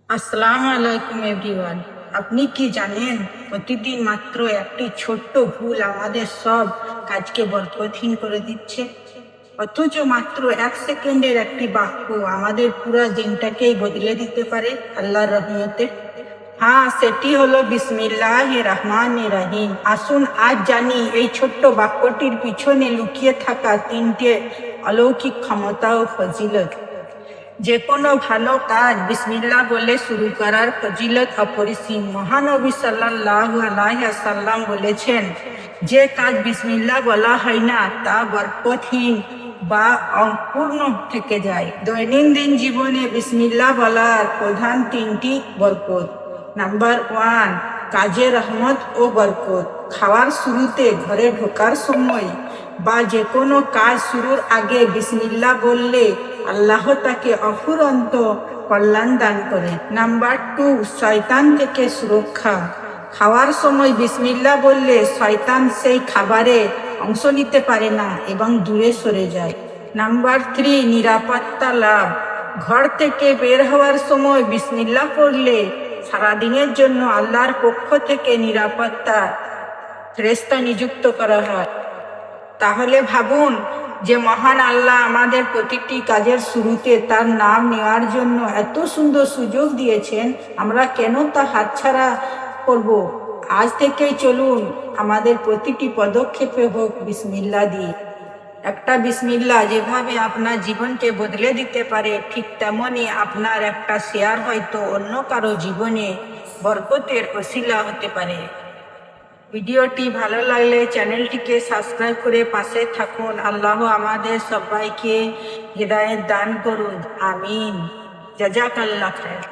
আসসালামু আলাইকুম এভরিওয়ান। আপনি কি জানেন প্রতিদিন মাত্র একটি ছোট্ট ভুল আমাদের সব কাজকে বরকতহীন করে দিচ্ছে? অথচ মাত্র 1 সেকেন্ডের একটি বাক্য আমাদের পুরো দিনটাকেই বদলে দিতে পারে আল্লাহর রহমতে। হ্যাঁ, সেটি হলো বিসমিল্লাহির রহমানির রহিম। আসুন আজ জানি এই ছোট্ট বাক্যটির পিছনে লুকিয়ে থাকা 3টে অলৌকিক ক্ষমতা ও ফজিলত। যে কোনো ভালো কাজ বিসমিল্লাহ বলে শুরু করার ফজিলত অপরিসীম। মহানবী সাল্লাল্লাহু আলাইহি ওয়াসাল্লাম বলেছেন, যে কাজ বিসমিল্লাহ বলা হয় না তা বরকতহীন বা অপূর্ণ থেকে যায়। দৈনন্দিন জীবনে বিসমিল্লাহ বলার প্রধান 3টি বরকত। নাম্বার 1, কাজে রহমত ও বরকত। খাওয়ার শুরুতে, ঘরে ঢোকার সময় বা যে কোনো কাজ শুরুর আগে বিসমিল্লাহ বললে আল্লাহ তাকে অফুরন্ত কল্যাণ দান করে। নাম্বার 2, শয়তান থেকে সুরক্ষা। খাওয়ার সময় বিসমিল্লাহ বললে শয়তান সেই খাবারে অংশ নিতে পারে না এবং দূরে সরে যায়। নাম্বার 3, নিরাপত্তা লাভ। ঘর থেকে বের হওয়ার সময় বিসমিল্লাহ পড়লে সারাদিনের জন্য আল্লাহর পক্ষ থেকে নিরাপত্তা ফেরেশতা নিযুক্ত করা হয়। তাহলে ভাবুন, যে মহান আল্লাহ আমাদের প্রতিটি কাজের শুরুতে তার নাম নেওয়ার জন্য এত সুন্দর সুযোগ দিয়েছেন, আমরা কেন তা হাতছাড়া করব? আজ থেকেই চলুন আমাদের প্রতিটি পদক্ষেপে হোক বিসমিল্লাহ দিয়ে। একটা বিসমিল্লাহ যেভাবে আপনার জীবনকে বদলে দিতে পারে, ঠিক তেমনই আপনার একটা শেয়ার হয়তো অন্য কারো জীবনে বরকতের ওসিলা হতে পারে। ভিডিওটি ভালো লাগলে চ্যানেলটিকে সাবস্ক্রাইব করে পাশে থাকুন। আল্লাহ আমাদের সবাইকে হিদায়াত দান করুন। আমিন। জাযাকাল্লাহ খায়র।